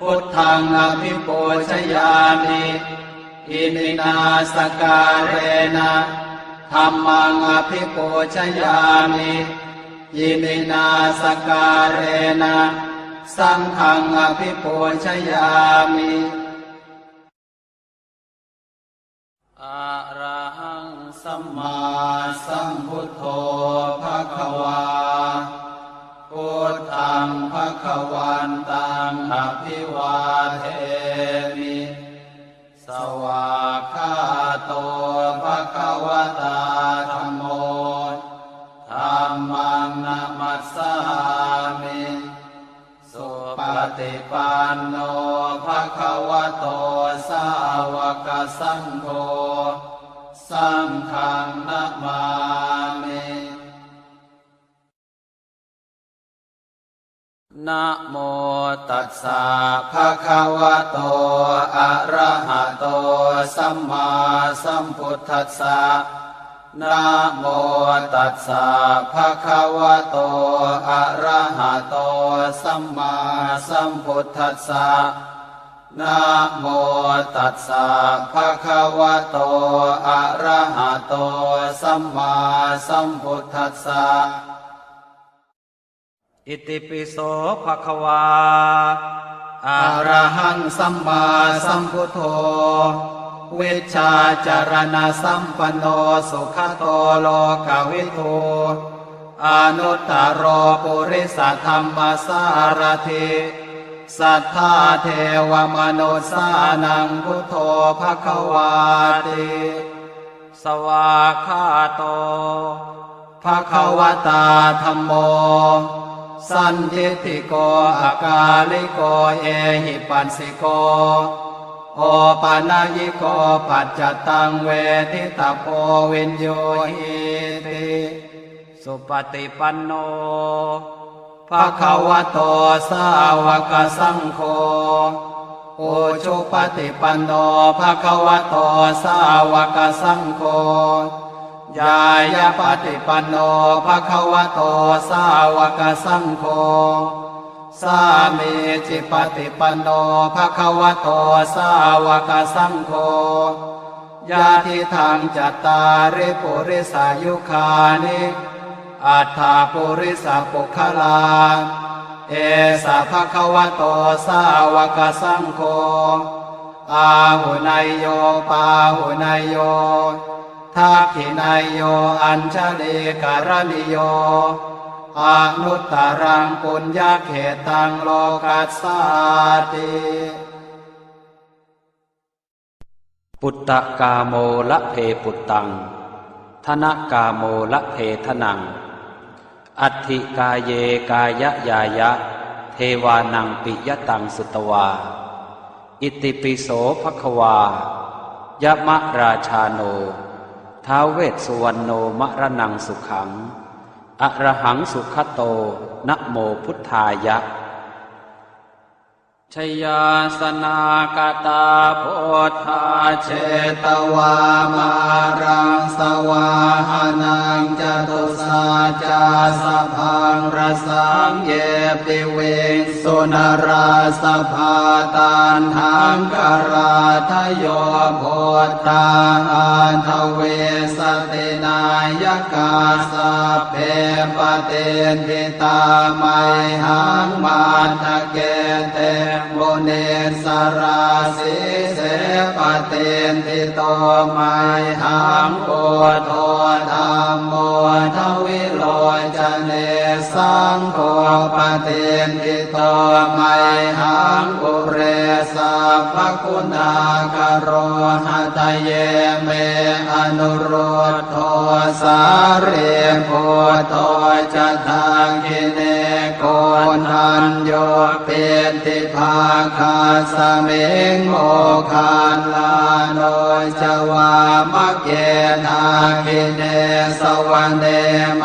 พุทธังอภิปูชยามิอิมินาสการเรนะธัมมังอภิปูชยามิอิมินาสการเรนะสังฆังอภิปูชยามิอะระหังสัมมาสัมพุทโธภควาพุทธังภควันตังอภิวาเทมิสวากขาโตภควตาธัมโมธัมมังนะมัสสามิสุปฏิปันโนภควโตสาวกสังโฆสังฆังนะมามินะโมตัสสะภะคะวะโตอะระหะโตสัมมาสัมพุทธัสสะนะโมตัสสะภะคะวะโตอะระหะโตสัมมาสัมพุทธัสสะนะโมตัสสะภะคะวะโตอะระหะโตสัมมาสัมพุทธัสสะอิติปิโสภะคะวาอะระหังสัมมาสัมพุทโธเวชชาจารณะสัมปันโนสุขโตโลกวิทูอนุตตรปุริสธรรมสารถิสัทธาเทวมนุสานังพุทโธภควาติสวากขาโตภควตาธัมโมสันทิฏฐิโกอากาลิโกเอหิปัสสิโกโอปานายิโกปัจจตังเวทิตาโพวินโยหิติสุปฏิปันโนภควโตสาวกสังโฆโอชุปฏิปันโนภควโตสาวกสังโฆยายาปฏิปันโนภควโตสาวกสังโฆสามีจิปฏิปันโนภควโตสาวกสังโฆญาติทังจัตตาริปุริสายุคานิอัฏฐาปุริสปุคลาเอสะภควโตสาวกสังโฆอาหุนายโยปาหุนายโยทักขินายโยอัญชลีการณิโยอนุตตรังปุญญเขตังโลกัสสาติปุตตะกาโมละเพปุตตังธนกาโมละเพทนังอัตถิกายเยกายยายะเทวานังปิยตังสุตวาอิติปิโสภควายะมะราชาโนท้าวเวสสุวรรณโนมะระนังสุขังอะระหังสุขโตนะโมพุทธายะชยาสนากตาโพธาเชตวามารังสวาหานังจตุสาจาสพังรสังเยปิเวงสุนราสภาตันหังกราทโยโพธาอันทเวสตินายกาสเพปเตนทิตาไมหังมาทะเกเตโมเนสราสิเสปเตนทิโตไมหังโกโทธรรมโมทวิโลจเนสังโฆปเตนทิโตไมหังปุเรสัพพคุณากโรหะทะเยเมอนุโรธโทสาเรโพโทจะทากิเนโกนัญโยเป็นติภาคาสเมงโมคานลาโนจวามะเกนาคิเนสวรรเนไม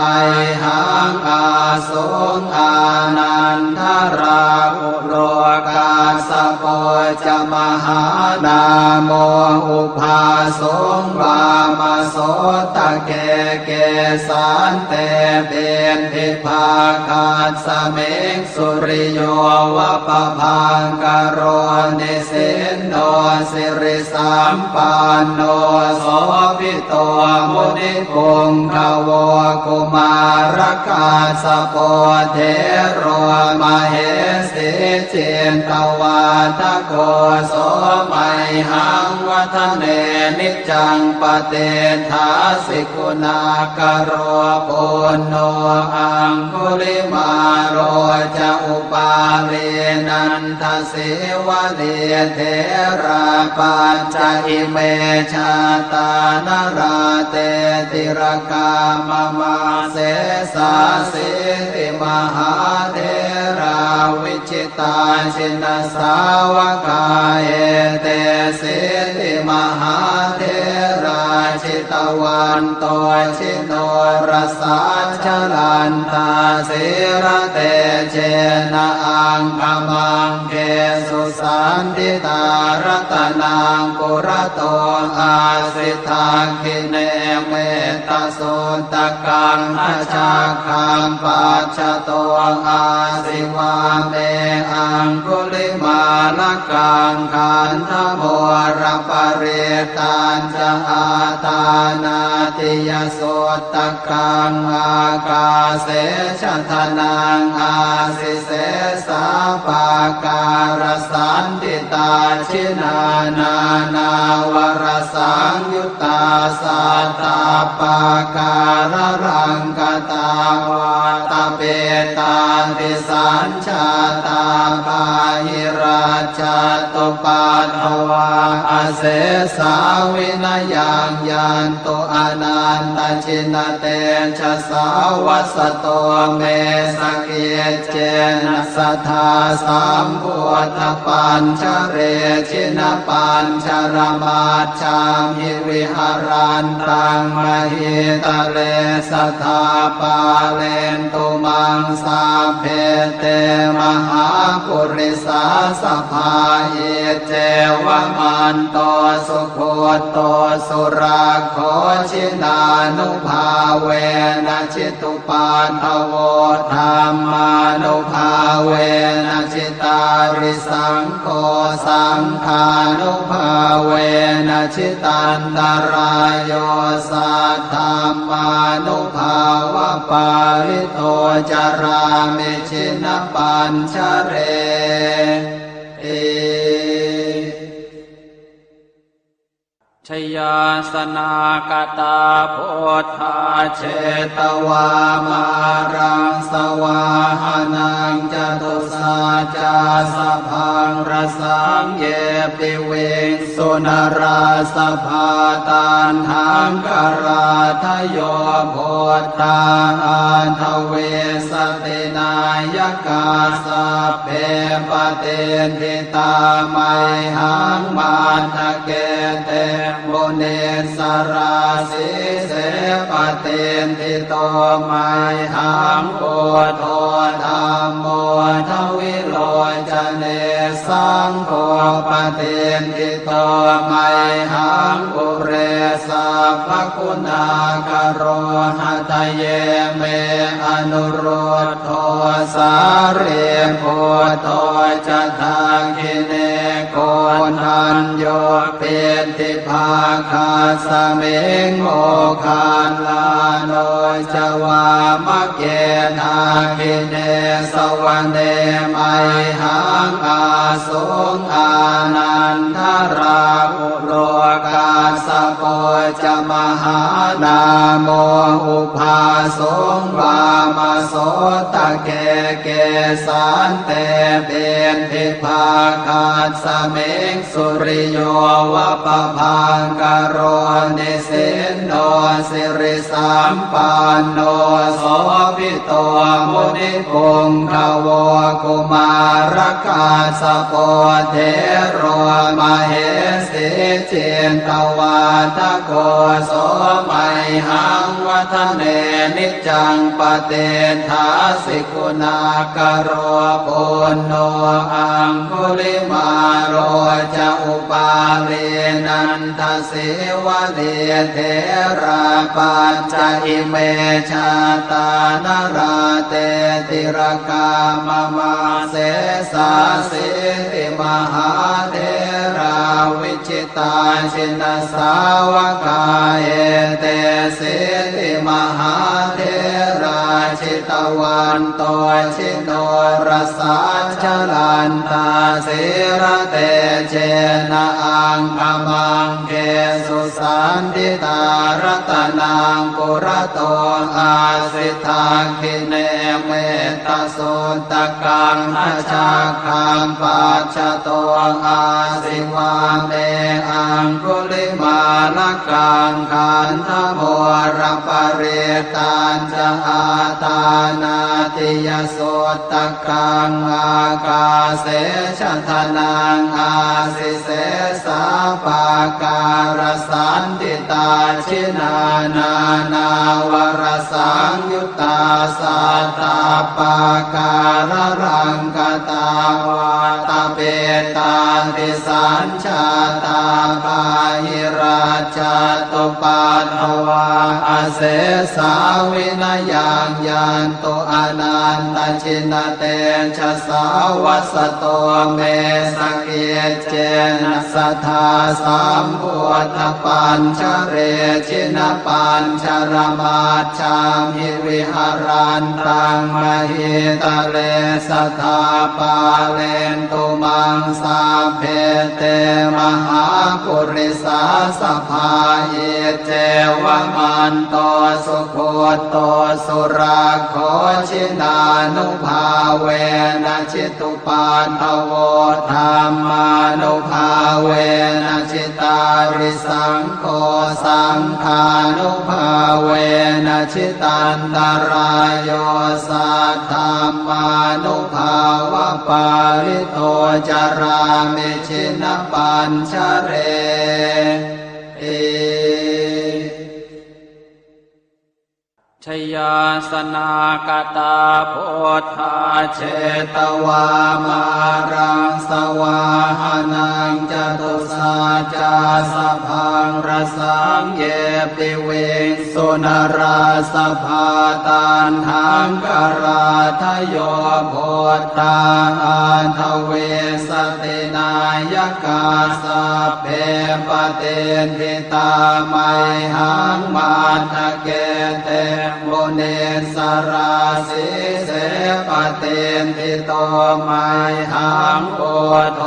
หังอาสุงอานันทราอุโลกาสโป จมหานาโมอุปาสงวามโสตะเกเกสันเตเป็นทิภาคาสเมงสุริโยวะปะพังกโรนิสินโนสิริสัมปันโนโสภิโตมุนิปุงขโวกุมารกาสโปเทโรมเหสิเจนตวาทโกโสมัยหังวัฒเนนิจังปเตทาสิกุณากโรปุณโนอังคุลิมาโรจะอุปาเลนันทเสวะเลเทราปัญจอิเมชาตานราเตติรกามมาเสสาสิติมหาเทราวิจิตาชินสาวกาเอเตสิติมหาเทราชิตวันโตชิโนรสาชลันตาสิระเตเจนะอังคมังเกสุสันติตารตนังปุระโตอาสิทาคิเนเมตโสตกังอาชาคังปัจจโตอาสิวาเมอังคุลิมาลกังขันธโมรปเรตัญจะอาตานาติยโสตกังอากาเสชะทนังอาสิเสสาปาการสันติตาชินานานาวรสังยุตตาสัตตาปาการรังกตาวาตาเปตาติสัญชาตาปาหิราชตุปัฏฐวาอาเสสาวินยังยันตุอนันตชินเตชะสาวัสโตเมสเกเจนะสัทธาสัมพุทธปัญชเรชินปัญชรมาชามิวิหารันตังมหิตะเลสัทธาปาเลนตุมังสาเพเตมหาปุริสาสภาเยเจวมันโตสุโคโตสุราโคชินานุภาเวนะชิตุปาทโวธรรมานุภาเวนะชิตาริสังโฆสังฆานุภาเวนะชิตันตรายโยสัทธามานุภาวะปาริโตจารามิชินปัญชเรเอชยาสนากตาพุทธาเชตวามารังสวาหานังจตุสาจาสพังรสังเยปิเวสุนราสภาตันหังกราทโยโพธาอันทเวสตินายกาสเพปเตนทิตาไมหังมาทะเกเตโมเนสราสิเสปเตนทิโตไมหังโพโทธรรมโมทวิโลจเนสังโฆปเตนทิโตไมหังปุเรสัพพคุณากโรหะทะเยเมอนุโรธโทสาเรโพโทจะทาคิเนโกนันโยเป็นทิภาคาสเมงโมคานลาโนจวามะเกนาคิเนสวรรเนมัยหังอาสงอานันทราอุโลกาสโปจมหานาโมอุภาสงวามโสตะเกเกสันเตเป็นทิภาคาสเมงสุริโยวะปะพังกโรนิสินโนสิริสัมปันโนโสภิโตมุนิปุงขโวกุมารกาสโปเทโรมเหสิเจนตวาทโกโสมัยหังวัฒเนนิจังปเตทาสิกุณากโรปุณโนอังคุลิมาโร จะอุปาเลนันทเสวะเลเทราปัจจอิเมชาตานราเตติรกามมาเสสาสิติมหาเทราวิจิตาชินสาวกาเอเตสิติมหาเทราชิตวันโตชิโนรสาชลันตาสิระเตเจนะอังคมังเกสุสันติตารัตนังปุระโตอาสิทาคิเนเมตสุตกังอาชาคังปัจจโตอาสิวาเมอังคุลิมาลกังขันธโมรปริตันจะอาตานาติยสุตกังอากาเสชทนังอาสิเสสาปาการสันติตาชินานานาวรสังยุตตาสัตตาปาการรังกตาวาตาเปตาติสัญชาตาปาหิราชตุปันทวาอาเสสาวินยังยันตุอนันตชินเตชะสาวัสโตเมสเกเจนะสัทธาสัมพุทธปัญชเรชินปัญชรมาชามหิวิหารันตังมหิตะเลสัทธาปาเลนตุมังสาเพเตมหาปุริสาสภาเยเจวมันโตสุโคโตสุราโคชินานุภาเวนะชิตุปานทโวธรรมานุภาเวนะชิตาริสังโฆสังฆานุภาเวนะชิตันตรายโยสัทธามานุภาวะปาริโตจารามิชินปัญชเรชยาสนากตาโพธาเชตวามารังสวาหานังจตุสาจาสพังรสังเยปิเวสุนราสภาตานทังกราทโยโพธาอันทเวสตินายกาสเพปเตนทิตาไมหังมาทะเกเตโมเนสราสิเสปเตนทิโตไมหังโอโท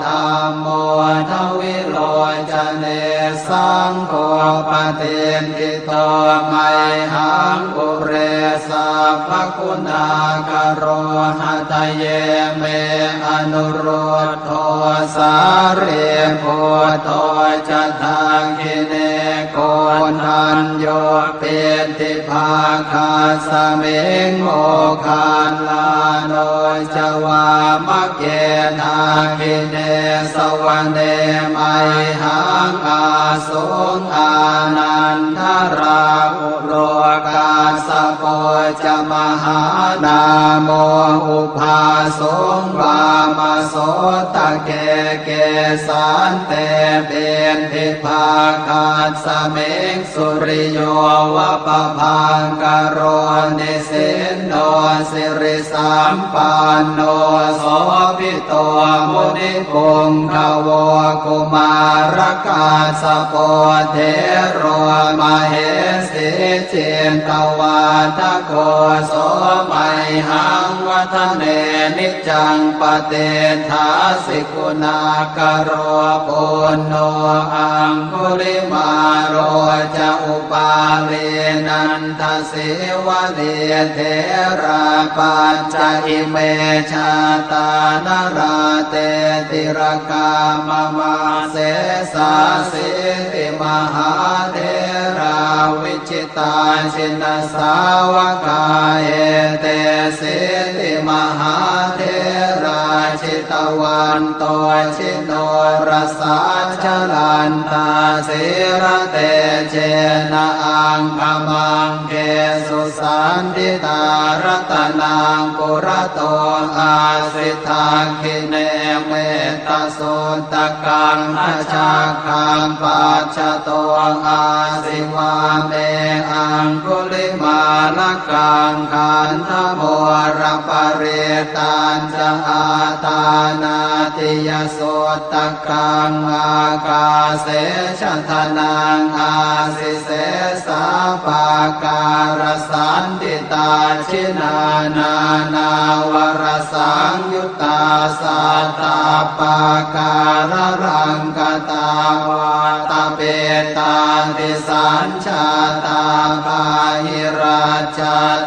ธรรมโมทวิโลจเนสังโฆปเตนทิโตไมหังปุเรสัพพคุณากโรหะทะเยเมอนุโรธโทสาเรโพโทจะทาคิเนโกนันโยเปติภาคาสเมงโมคานลาโนจวามะเกทาคิเนสวะเนไมหังอาสุงอานันทราอุโลกาสโปจมหานาโมอุภาสงวามโสตะเกเกสันเตเป็นทิภาคาสเมงสุริโยวะปะพังกโรนิสินโนสิริสัมปันโนโสภิโตมุนิปุงขโวกุมารกาสโปเทโรมเหสิเจนตวาทโกโสไมหังวัฒเนนิจังปเตถาสิกุณากโรปุณโนอังคุลิมาโรจะอุปาเลนันทเสวะเลเทราปัจจอิเมชาตานราเตติรกามมาเสสาสิติมหาเทราวิจิตาชินสาวกาเอเตสิติมหาเทราช ชิตวันโตชิโนรสาชลันตาสิระเตเจนะอังคมังเกสุสันติตารตนังปุระโตอาสิทาคิเนเมตตาสุตกังอาชาคังปัจจโตอาสิวาเมอังคุลิมาลกังขันธโมรปเรตันจะอาตานาติยสุตกังอากาเสชทนังอาสิเสสาปาการสันติตาชินานานาวรสังยุตตาสัตตาปาการรังกตาวาตาเปตาติสัญชาตาปาหิราช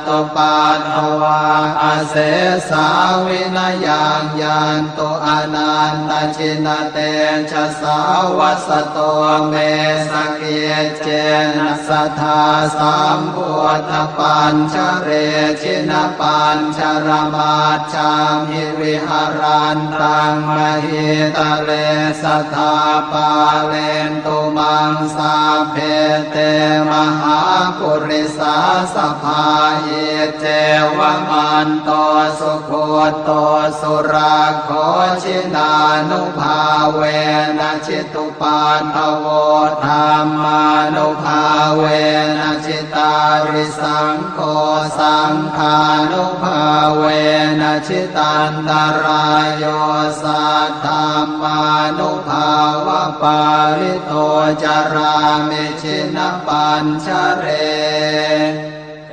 ตุปัตถวาอาเสสาวินยังยันตุอนันตชินเตชะสาวัสโตเมสเกเจนะสัทธาสัมพุทธปัญชเรชินปัญชรมาจามิวิหารันตังมหิตะเลสัทธาปาเลนตุมังสาเพเตมหาปุริสาสภาเยเจวมันโตสุโคโตสุราโคชินานุภาเวนะชิตุปันทโวธรรมานุภาเวนะชิตาริสังโฆสังฆานุภาเวนะชิตันตรายโยสัทธามานุภาวะปาริโตจารามิชินปัญชเร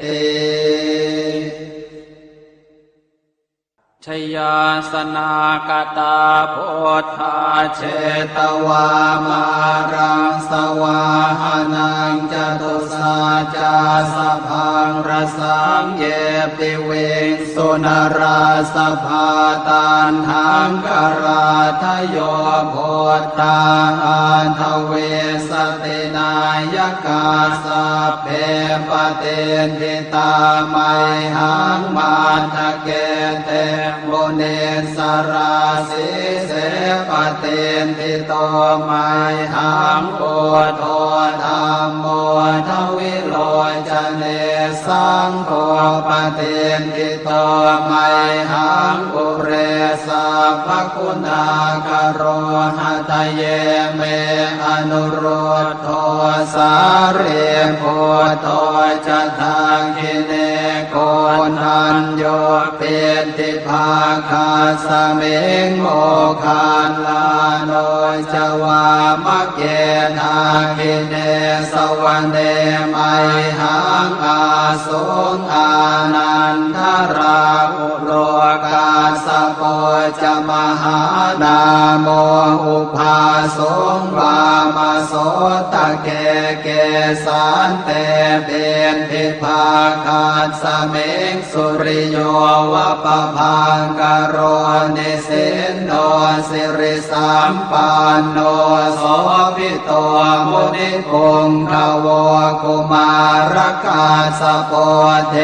เอชยาสนากตาโพธาเชตวามารังสวาหานังจตุสาจาสพังรสังเยปิเวสุนราสภาตันหังกราทโยโพธาอันทเวสตินายกาสัพเพปเตนทิตาไมหังมาทะเกเตโมเนสราสิเสปเตนทิโตไมหังโอโทธรรมโมทวิโลจเนสังโฆปเตนทิโตไมหังอุเรสัพพคุณากโรหะทะเยเมอนุโรธโทสาเรโพโตจะทางกิเนโกนันโยเป็นทิภาคาสเมงโมคานลาโนจวามะเกทากิเนสวรรเนไมหังอาสุงอานันทราอุโลกาสโปจมหานาโมอุภาสุงวามโสตะเกเกสันเตเป็นทิภาคาสเมงสุริโยวะปะพังกโรนิสินโนสิริสัมปันโนโสภิโตมุนิพงขโวกุมารกาสโปเท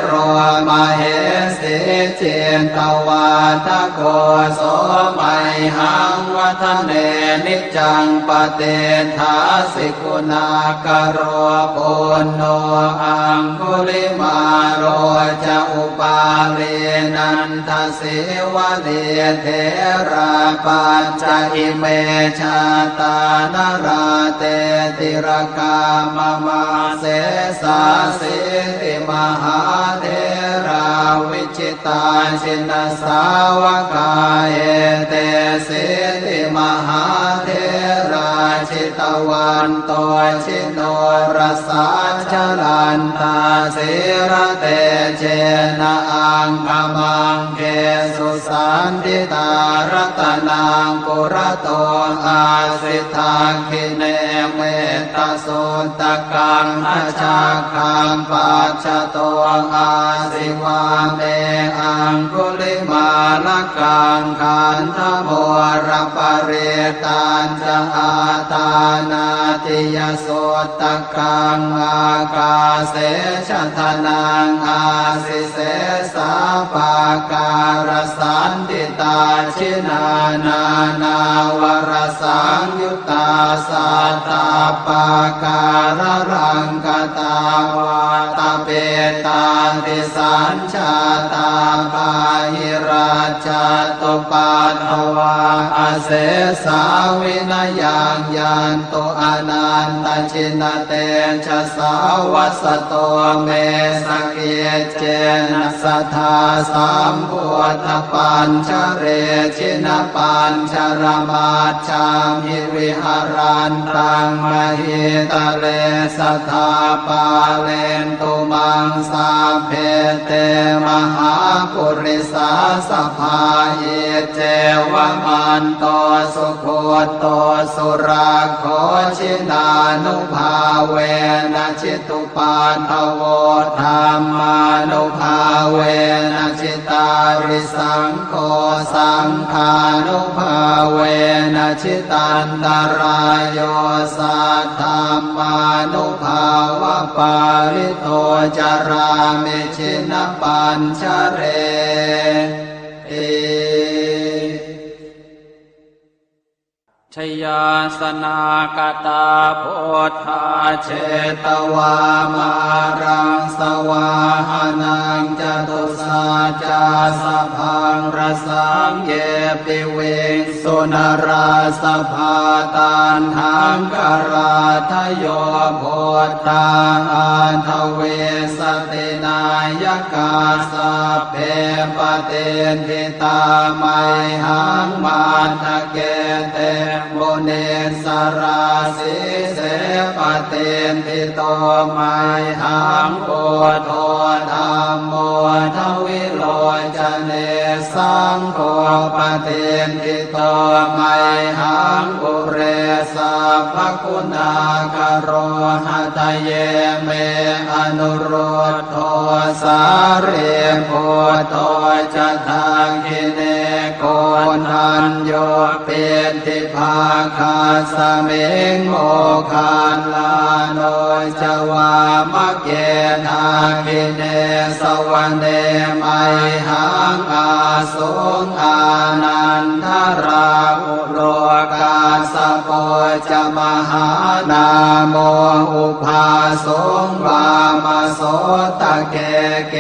โรมเหสิเจนตวาทโกโสไมหังวัฒเนนิจังปเตถาสิกุณากโรปุณโนอังคุลิมาโรจะอุปาเรนันทสิวะเดเทราปัญจอิเมชาตานราเตติรกามมาเสสาสิติมหาเทราวิจิตาชินสาวกาเอเตสิติมหาเทราชิตวันโตชิโนรสาชลันตาสิระเตเจนะอังคมังเกสุสันติตารตนังปุระโตอาสิทาคิเนเมตตาสุตกังอาชาคังปัจจโตอาสิวาเมอังคุลิมาลกังขันธโมรปเรตันจะอาตา านาติยโสตกังอากาเสชะทนังอาสิเสสาปาการสันติตาชินานานาวรสังยุตตาสัตตาปาการรังกตาวาตาเปตาติสัญชาตาปาหิราชาตุปัฏฐวาอาเสสาวินายังยันโตอนันตชินเตชะสาวัสโตเมสเกเจนะสัทธาสัมพุทธปัญชเรชินปัญชรมาชามหิวิหารันตังมหิตะเลสัทธาปาเลนตุมังสาเพเตมหาปุริสาสภาเยเจวมันโตสุโคโตสุราโคชินานุภาเวนะจิตุปาทโวธรรมานุภาเวนะจิตาริสังโฆสังฆานุภาเวนะจิตันตรายโยสัทธามานุภาวะปาริโตจารามิชินปัญชเรชยาสนากตาโพธาเชตวามารังสวาหานังจตุสาจาสพังรสังเยปิเวงสุนราสภาตันหังกราทโยโพธาอันทเวสตินายกาสัพเพปเตนทิตาไมหังมาทะเกเตโมเนสราสิเสปเตนทิโตไมหังโพโธธรรมโมทวิโลจเนสังโฆปเตนทิโตไมหังปุเรสัพพคุณากโรหะทะเยเมอนุโรธโทสาเรโพโตจะทังคิเนโกนันโยเป็นทิภาคาสเมงโมคานลาโนจวามะเกนาคิเนสวรรเนไมหังอาสุงอานันทราอุโลกาสโปจมหานาโมอุภาสงวามโสตะเกเก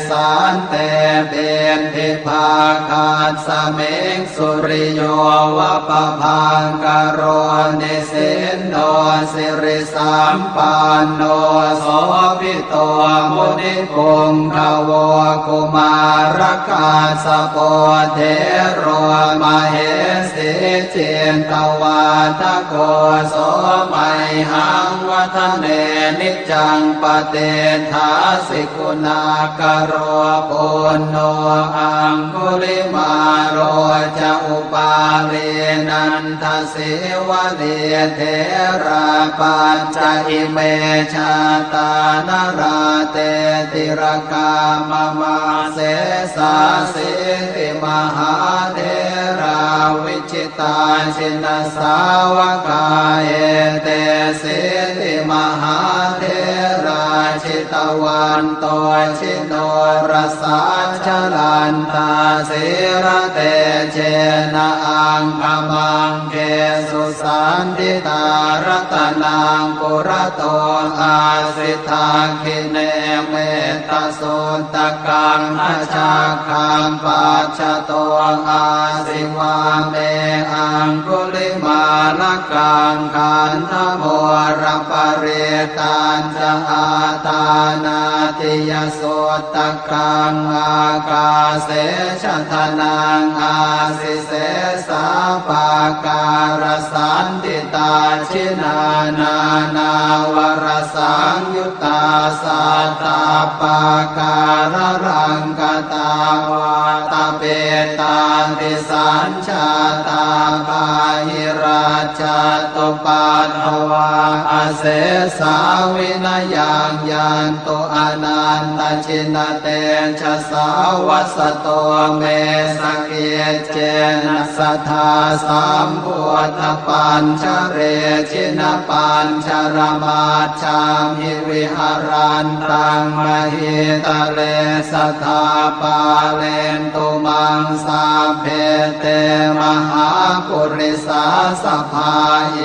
สันเตเป็นทิภาคาสเมงสุริโยวะปะพังกโรนิสินโนสิริสัมปันโนโสภิโตมุนิปุงขโวกุมารกาสโปเทโรมเหสิเจนตวาทโกโสไมหังวัฒเนนิจังปเตถาสิกุณากโรปุณโนอังคุลิมาโรจะอุปาลีนันทสิวะเดเทราปัญจอิเมชาตานราเตติรกามมาเสสาสิติมหาเทราวิจิตาชินสาวกาเอเตสิติมหาเทราชิตวันโตชิโนรสาชลันตาสิระเตเจนะอังคมังเกสุสันติตารตนังปุระโตอาสิทาคิเนเมตโสตกังอชาคังปัจจโตอาสิวาเมอังคุลิมาลกังขันธโมรปเรตันจะอาตานาติยโสตกังอากาเสชะทนังอาสิเสสาปาการสันติตาชินานานาวรสังยุตตาสัตตาปาการรังกตาวาตาเปตาติสัญชาตาปาหิรา จตุปัฏฐวาอาเสสาวินายังยันตุอนันตชินเตชะสาวัสโตเมสเกเจนะสัทธาสัมพุทธปัญชเรชินปัญชรมาชามิวิหารันตังมหิตะเลสัทธาปาเลนตุมังสาเพเตมหาปุริสาสภาเย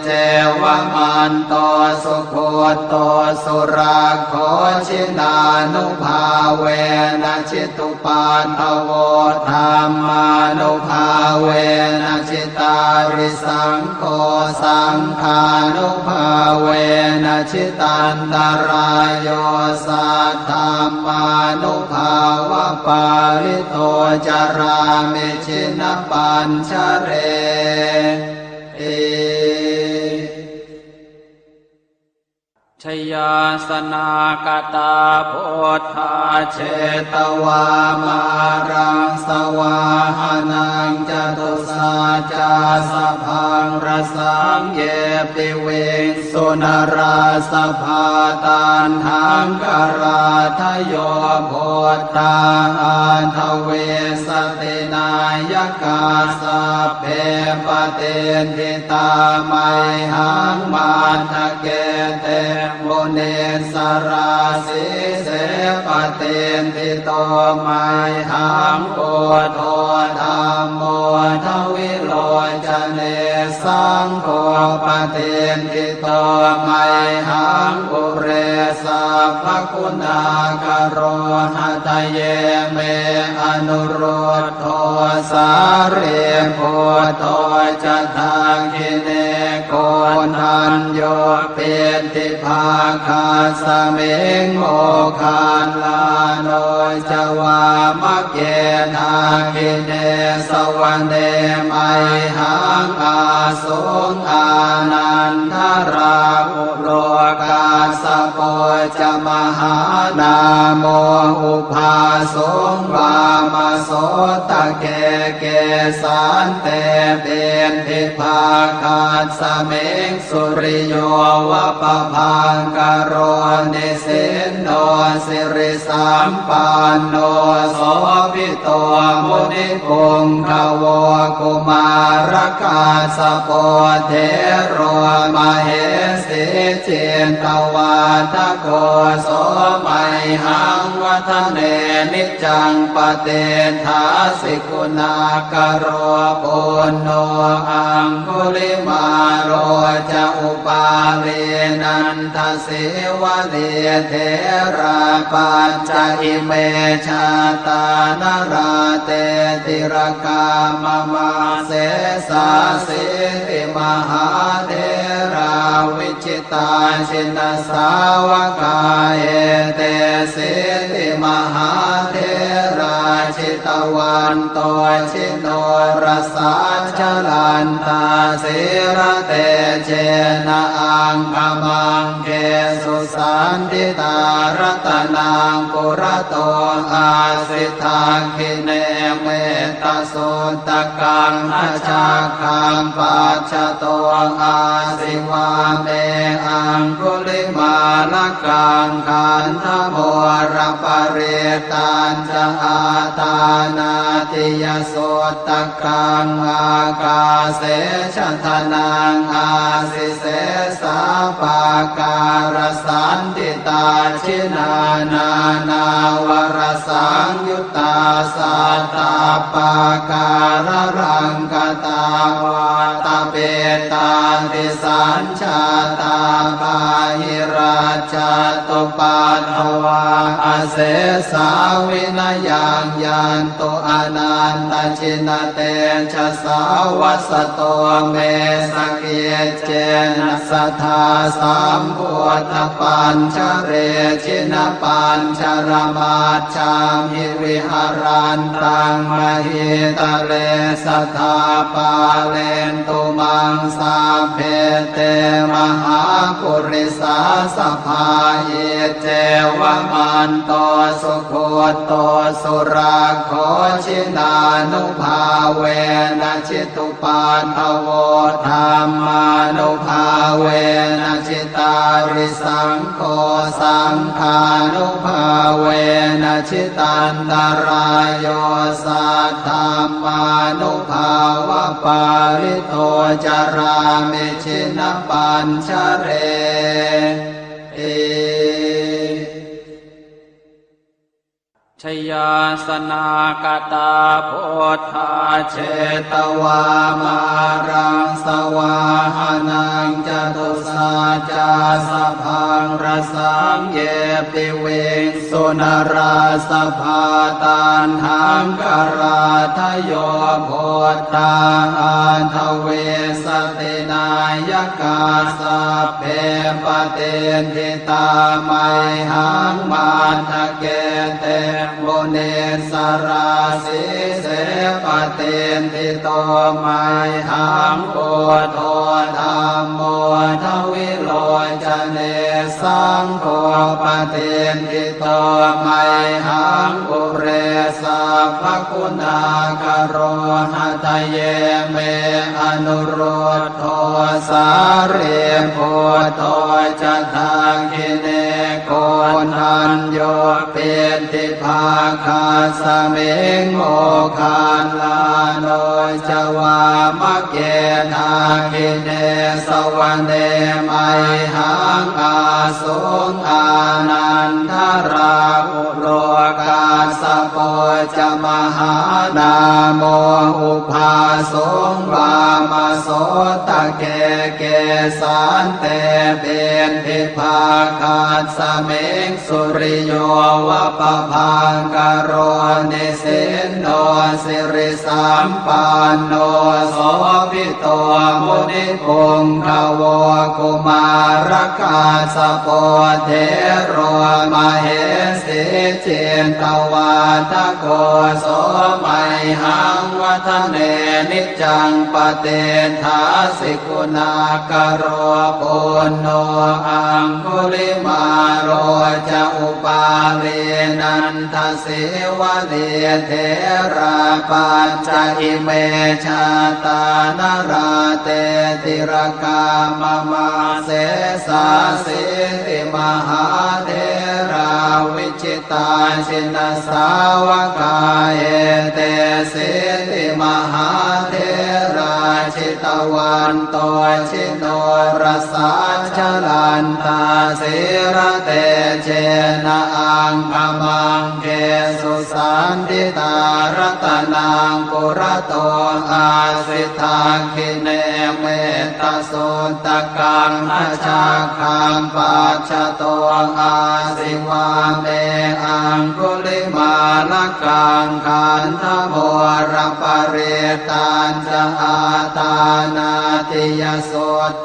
เจวมันโตสุโคโตสุราโคชินานุภาเวนะชิตุปันทโวธรรมานุภาเวนะชิตาริสังโฆสังฆานุภาเวนะชิตันตรายโยสัทธามานุภาวะปาริโตจารามิชินปัญชเรชยาสนากตาโพธาเชตวามารังสวาหานังจตุสาจาสพังรสังเยปิเวงสุนราสภาตันหังกราทโยโพธาอันทเวสตินายกาสัพเพปเตนทิตาไมหังมาทะเกเตโมเนสราสิเสปเตนทิโตไมหังโอโทธรรมโมทวิโลจเนสังโฆปเตนทิโตไมหังปุเรสัพพคุณากโรหะทะเยเมอนุโรธโทสาเรโพโทจะทาคิเนโกนันโยเปติภาคาสเมงโมคานลาโนจวามะเกทาคิเนสวรรเนไมหังอาสุงอานันทราอุโลกาสโปจมหานาโมอุภาสงวามโสตะเกเกสันเตเป็นทิภาคาสเมงสุริโยวะปะพังกโรนิสินโนสิริสัมปันโนโสภิโตมุนิปุงขโวกุมารกาสโปเทโรมเหสิเจนตวาทโกโสไมหังวัฒเนนิจังปเตทาสิกุณากโรปุณโนอังคุลิมาโรจะอุปาเลนันทสิวะเลเทราปัญจอิเมชาตานราเตติรกามมาเสสาสิติมหาเทราวิจิตาชินสาวกาเอเตสิติมหาเทราชิตวันโตชิโนรสาชลันตาสิระเตเจนะอังคมังเกสุสันติตารตนังปุระโตอาสิทาคิเนเมตโสตกังอาชาคังปัจจโตอาสิวาเมอังคุลิมาลกังขันธโมรปเรตันจะอาตานาติยโสตกังอากาเสชทนังอาสิเสสาปาการสันติตาชินานานาวรสังยุตตาสัตตาปาการรังกตาวาตาเปตาติสัญชาตาปาหิราชตุปัฏฐวาอาเสสาวินายังยันตุอนันตชินเตชะสาวัสโตเมสเกเจนะสัทธาสัมพุทธปัญชเรชินปัญชรมาชามิวิหารันตังมหิตะเลสัทธาปาเลนตุ มังสาเพเตมหาปุริสาสภาเยเจวมันโตสุโคโตสุราโคชินานุภาเวนะจิตุปาทโวธรรมานุภาเวนะจิตาริสังโฆสังฆานุภาเวนะจิตันตรายโยสัทธามานุภาวะปาริโตจารามิชินปัญชเรชยาสนากตาโพธาเชตวามารังสวาหานังจตุสาจาสพังรสังเยปิเวงสุนราสภาตานหังกราทโยโพธาอันทเวสตินายกาสเพปเตนทิตาไมหังมาทะเกเตโมเนสราสิเสปเตนทิโตไมหังโอโทธรรมโมทวิโลจเนสังโฆปเตนทิโตไมหังอุเรสัพพคุณากโรหะทะเยเมอนุโรธโทสาเรโพโทจะทาคิเนโกนัญโยเปติภาคาสเมงโมคาลาโนจวามะเกทาคิเนสวะเนไมหังอาสุงอานันทราอุโรกาสโปจมหานาโมอุภาสงวามโสตะเกเกสันเตเบนทิภาคาสเมงสุริโยวะปะพังกโรนิสินโนสิริสัมปันโนโสภิโตมุนิพงขโวกุมารกาสโปเทโรมเหสิเจนตวาทโกโสมัยหังวัฒเนนิจังปเตทาสิกุณากโรปุณโนอังคุลิมาโรจะอุปาเลนันทสิวะเลเทราปัญจอิเมชาตานราเตติรกามมาเสสาสิติมหาเทราวิจิตาชินสาวกาเอเตสิติมหาเทราชิตวันโตชิโนรสาชลันตาสิระเตเจนะอังคมังเกสุสันติตารตนังปุระโตอาสิทาคิเนเมตสุตกังอาชาคังปัจจโตอาสิวาเมอังคุลิมาลกังขันธโมรปเรตัญจะอาตานาติยโส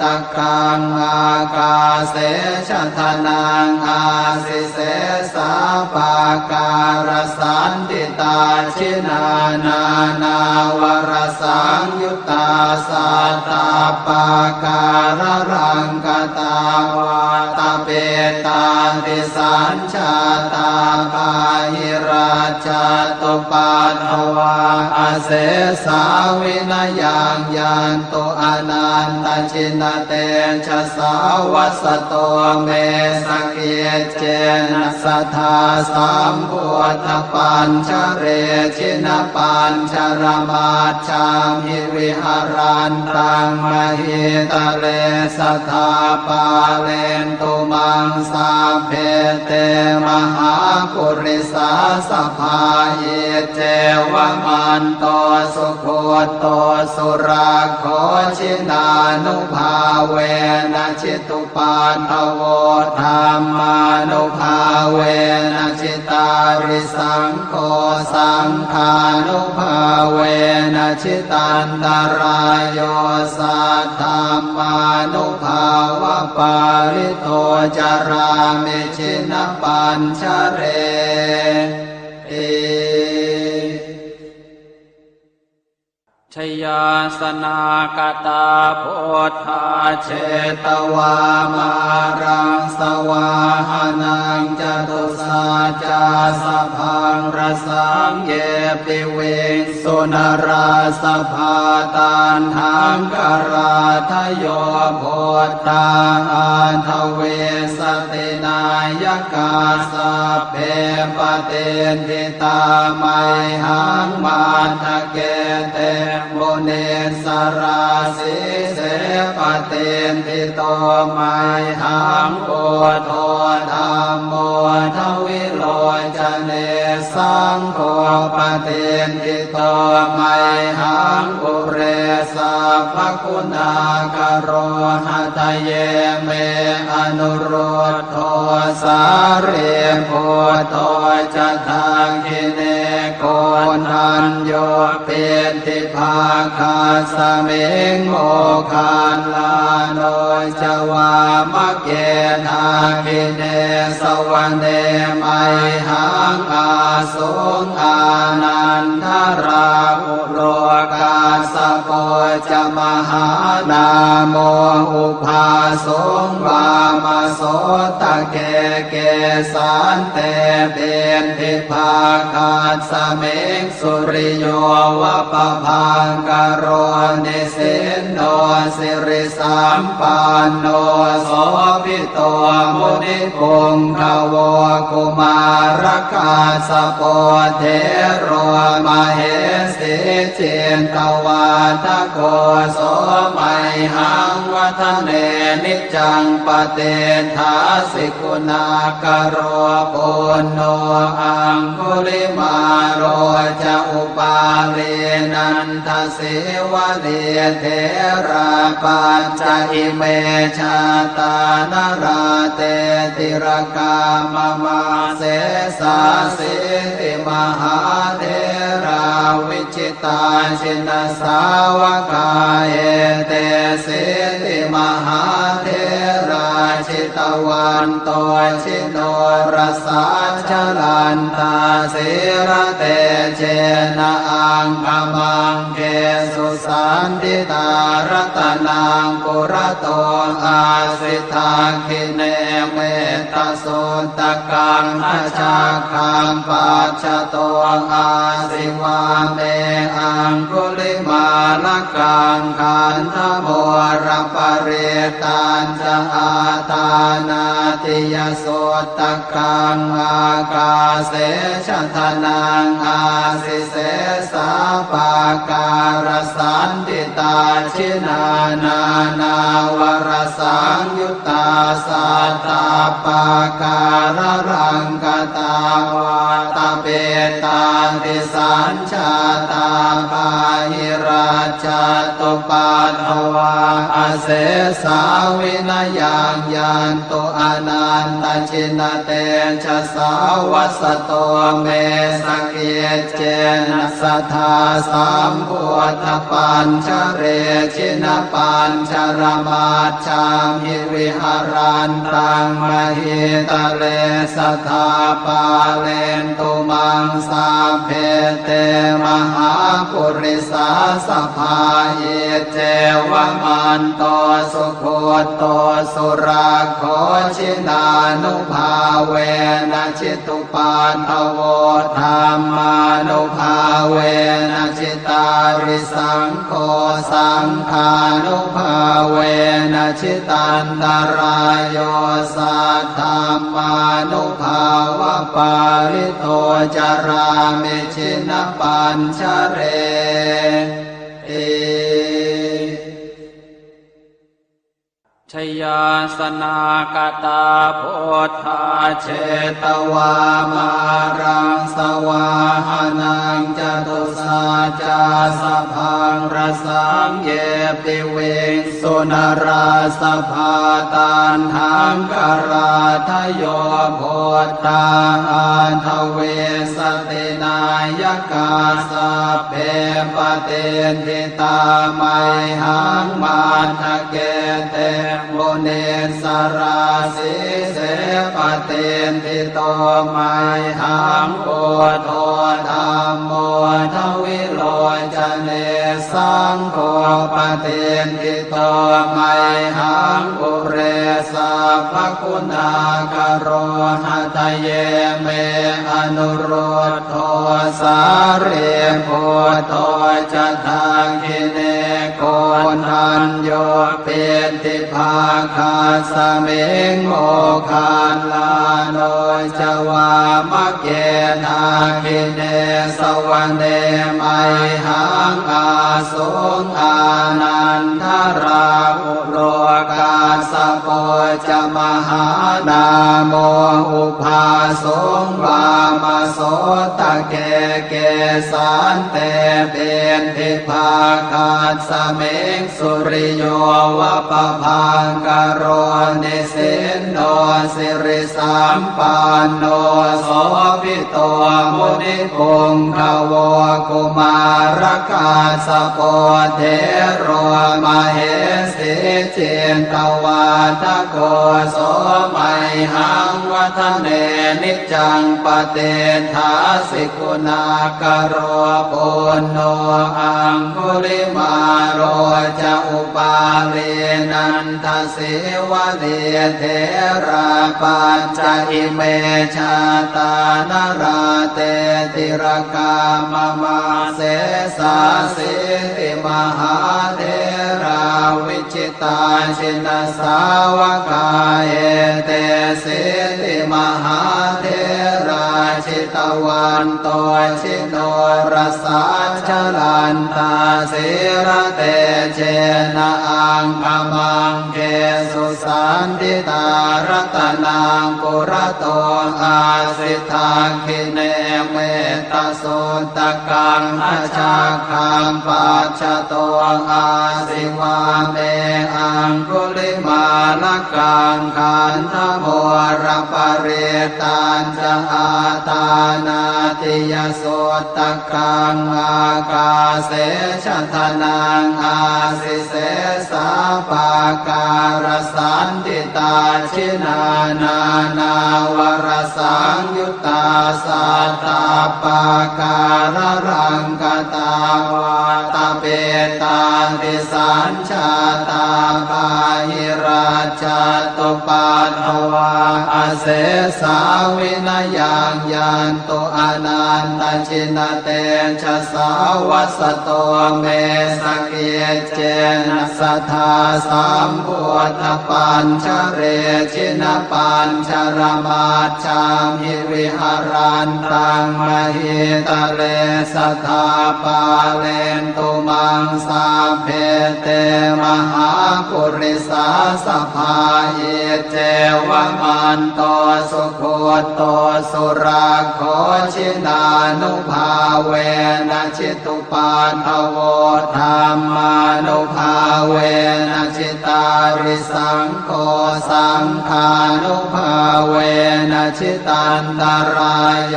ตกังอากาเสชทนังอาสิเสสาปาการสันติตาชินานานาวรสังยุตตาสัตตาปาการรังกตาวาตาเปตาติสัญชาตาปาหิราชตุปาทวาอาเสสาวินยังยันตุอนันตชินเตชะสาวัสโตเมสเกเจนะสัทธาสัมพุทธปัญชเรชินปัญชรมาชามหิวิหารันตังมหิตะเลสัทธาปาเลนตุมังสาเพเตมหาปุริสาสภาเยเจวมันโตสุโคโตสุราโคชินานุภาเวนะจิตุปาทโวธรรมานุภาเวนะจิตาริสังโฆสังฆานุภาเวนะจิตันตรายโยสัทธามานุภาวะปาริโตจารามิชินปัญชเรช ชยาสนากตาโพธาเชตวามารังสวาหานังจตุสาจาสพังรสังเยปิเวสุนราสภาตานหังกราทโยโพธาอันทเวสตินายกาสเพปเตนทิตาไมหังมาทะเกเตโมเนสราสิเสปเตนทิโตไมหังโอโทธรรมโมทวิโลจเนสังโฆปเตนทิโตไมหังอุเรสัพพคุณากโรหะทะเยเมอนุโรธโทสาเรโพโตจะทาคิเนโกนันโยเปติภาคาสเมงโมคานลาโนจวามะเกนาคิเนสวรรเนไมหังอาสุงอานันทราอุโลกาสโกจมหานาโมอุภาสงวามโสตะเกเกสันเตเบนทิภาคาสเมงสุริโยวะปะพังกโรนิสินโนสิริสัมปันโนโสภิโตมุนิพงขโวกุมารกาสโปเทโรมเหสิเจนตวาทโกโสมัยหังวัฒเนนิจังปเตทาสิกุณากโรปุณโนอังคุลิมาโรจะอุปาเลนันทสิวะเดเทราปัญจอิเมชาตานราเตติรกามมาเสสาสิติมหาเทราวิจิตาชินสาวกาเอเตสิติมหาเทราชิตวันโตชิโนรสาชลันตาสิระเตเจนะอังคมังเกสุสันติตารตนังปุระโตอาสิทาคิเนเมตโสตกังอาชาคังปัจจโตอาสิวาเมอังคุลิมาลกังขันธโมรปเรตันจะอาตานาติยโสตกังอากาเสชทนังอาสิเสสาปาการสันติตาชินานานาวรสังยุตตาสัตตาปาการรังกตาวาตาเปตาติสัญชาตาปาหิราชตุปัฏฐวาอาเสสาวินยังยันตุอนันตชินเตชะสาวัสโตเมสเกเจนะสัทธาสัมพุทธปัญชเรชินปัญชรมาชามิวิหารันตังมหิตะเลสัทธาปาเลนตุมังสาเพเตมหาปุริสาสภาเยเจวมันโตสุโคโตสุราโคชินานุภาเวนะชิตุปันทโวธรรมานุภาเวนะชิตาริสังโฆสังฆานุภาเวนะชิตันตรายโยสัทธามานุภาวะปาริโตจารามิชินปัญชเรเอชยาสนากตาโพธาเชตวามารังสวาหานังจตุสาจาสพังรสังเยปิเวสุนราสภาตานหังกราทโยโพธาอันทเวสตินายกาสเพปเตนทิตาไมหังมาทะเกเตโมเนสราสิเสปเตนทิโตไมหังโอโทธรรมโมทวิโลจเน สังโฆปเทนทิโตไมหังอุเรสัพพคุณากโรหะทะเยเมอนุโรธโทสารีพุทโธจะทางคิเนโกนันโยเปติภาคาสมิงโมคาลาโนจวามะเกนาคิเนสวรรเนไมหังอาสุงอานันทราอุโลกาสโปจมหานาโมอุภาสุงวามโสตะเกเกสันเตเบนทิภาคาสเมงสุริโยวะปะพังกโรนิสินโนสิริสัมปันโนโสภิโตมุนิปุงขโวกุมารกาสโปเทโรมเหสีเจนตวาทโกโสไมหังวัฒเนนิจังปเตทาสิกุณากโรปุณโนอังคุลิมาโรจะอุปาเรนันทสิวะเดเทราปัญจอิเมชาตานราเตติรกามมาเสสาสิติมหาเทราวิจิตาชินสาวกาเอเตสิติมหาเทราชิตวันโตชิโนรสาชลันตาสิระเตเจนะอังคมังเกสุสันติตารัตนังปุระโตอาสิทาคิเนเมตโสตกังอาชาคังปัจจโตอาสิวาเมอังคุลิมาลกังขันธโมรปเรตันจะอาตานาติยโสตกังอากาเสชะทนังอาสิเสสาปาการสันติตาชินานานาวรสังยุตตาสัตตาปาการรังกตาวาตาเปตาติสัญชาตาปาหิราชตุปัฏฐวาอเสสาวินยังยันตุอนันตชินเตชะสาวัสโตเมสเกเจนะสัทธาสัมพุทธปัญชเรชินปัญชรมาชามหิวิหารันตังมหิตะเลสัทธาปาเลนตุมังสาเพเตมหาปุริสาสภาเยเจวมันโตสุโคโตสุราโคชินานุภาเวนะชิตุปาทโวธรรมานุภาเวนะชิตาริสังโฆสังฆานุภาเวนะชิตันตรายโย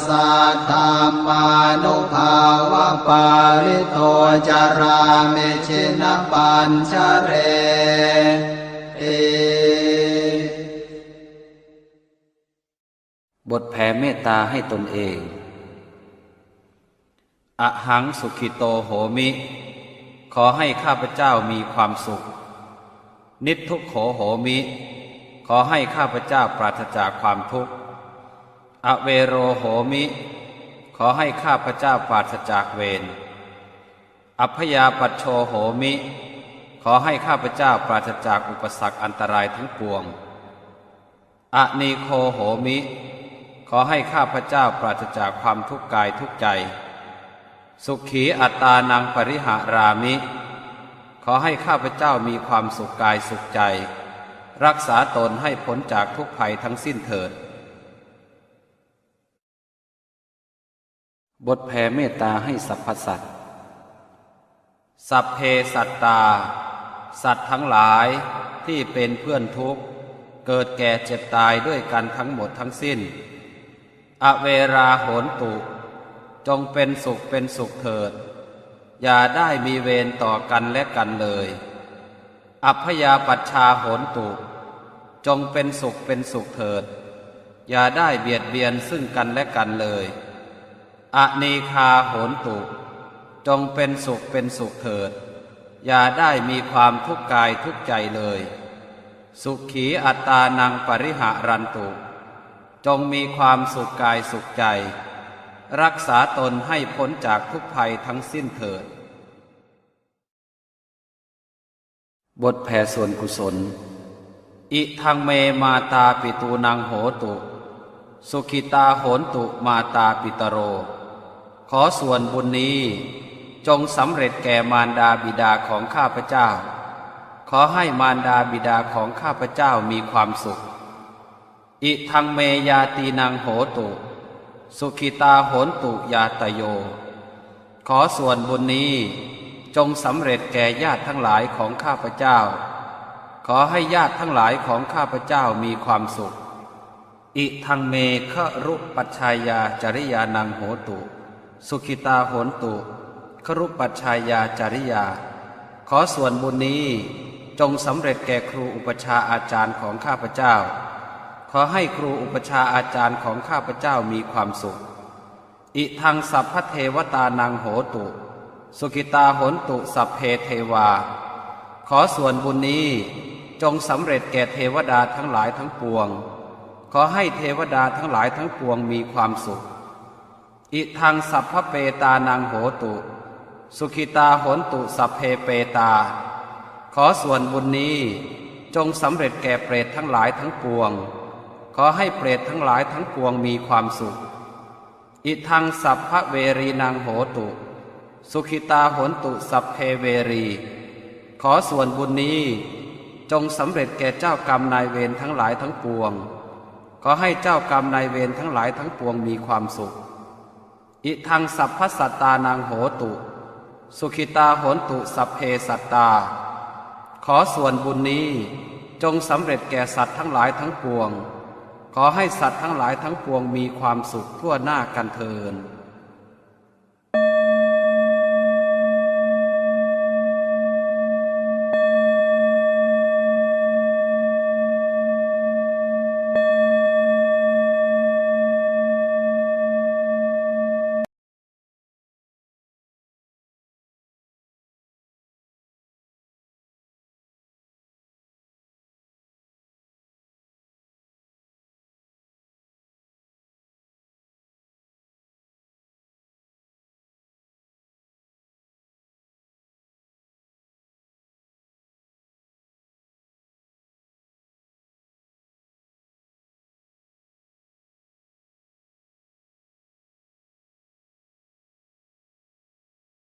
สัทธามานุภาวะปาริโตจารามิชินปัญชเรบทแผ่เมตตาให้ตนเองอหังสุขิโตโหมิขอให้ข้าพเจ้ามีความสุขนิททุกโขโหมิขอให้ข้าพเจ้าปราศจากความทุกข์อเวโรโหมิขอให้ข้าพเจ้าปราศจากเวรอัพยาปัชโชโหมิขอให้ข้าพเจ้าปราศจากอุปสรรคอันตรายทั้งปวงอนีโคโหมิขอให้ข้าพเจ้าปราศจากความทุกข์กายทุกข์ใจสุขีอัตตานังปริหารามิขอให้ข้าพเจ้ามีความสุขกายสุขใจรักษาตนให้พ้นจากทุกภัยทั้งสิ้นเถิดบทแผ่เมตตาให้สรรพสัตว์สัพเพสัตตาสัตว์ทั้งหลายที่เป็นเพื่อนทุกข์เกิดแก่เจ็บตายด้วยกันทั้งหมดทั้งสิ้นอเวราโหนตุจงเป็นสุขเถิดอย่าได้มีเวรต่อกันและกันเลยอัพยาปัชชาโหนตุจงเป็นสุขเถิดอย่าได้เบียดเบียนซึ่งกันและกันเลยอนีคาโหนตุ จงเป็นสุขเป็นสุขเถิดอย่าได้มีความทุกข์กายทุกข์ใจเลยสุขีอัตตานังปริหารันตุจงมีความสุขกายสุขใจรักษาตนให้พ้นจากทุกภัยทั้งสิ้นเถิดบทแผ่ส่วนกุศลอิทังเมมาตาปิตูนังโหตุสุขิตาโหนตุมาตาปิตโรขอส่วนบุญนี้จงสำเร็จแก่มารดาบิดาของข้าพเจ้าขอให้มารดาบิดาของข้าพเจ้ามีความสุขอิทังเมยาตีนังโหตุสุขิตาโหนตุยาตโยขอส่วนบุญนี้จงสำเร็จแก่ญาติทั้งหลายของข้าพเจ้าขอให้ญาติทั้งหลายของข้าพเจ้ามีความสุขอิทังเมฆรุปัชชายาจริยานังโหตุสุขิตาโหนตุครุปัชชายาจริยาขอส่วนบุญนี้จงสำเร็จแก่ครูอุปชาอาจารย์ของข้าพเจ้าขอให้ครูอุปชาอาจารย์ของข้าพเจ้ามีความสุขอิทังสัพพเทวตานังโหตุสุขิตาโหนตุสัพเพเทวาขอส่วนบุญนี้จงสำเร็จแก่เทวดาทั้งหลายทั้งปวงขอให้เทวดาทั้งหลายทั้งปวงมีความสุขอิทังสัพพเปตานังโหตุสุขิตาโหนตุสัพเพเปตาขอส่วนบุญนี้จงสำเร็จแก่เปรตทั้งหลายทั้งปวงขอให้เปรตทั้งหลายทั้งปวงมีความสุขอิทังสัพพเวรีนังโหตุสุขิตาโหนตุสัพเพเวรีขอส่วนบุญนี้จงสำเร็จแก่เจ้ากรรมนายเวรทั้งหลายทั้งปวงขอให้เจ้ากรรมนายเวรทั้งหลายทั้งปวงมีความสุขอิทังสัพพสัตตานังโหตุสุขิตาโหนตุสัพเพสัตตาขอส่วนบุญนี้จงสำเร็จแก่สัตว์ทั้งหลายทั้งปวงขอให้สัตว์ทั้งหลายทั้งปวงมีความสุขทั่วหน้ากันเทิน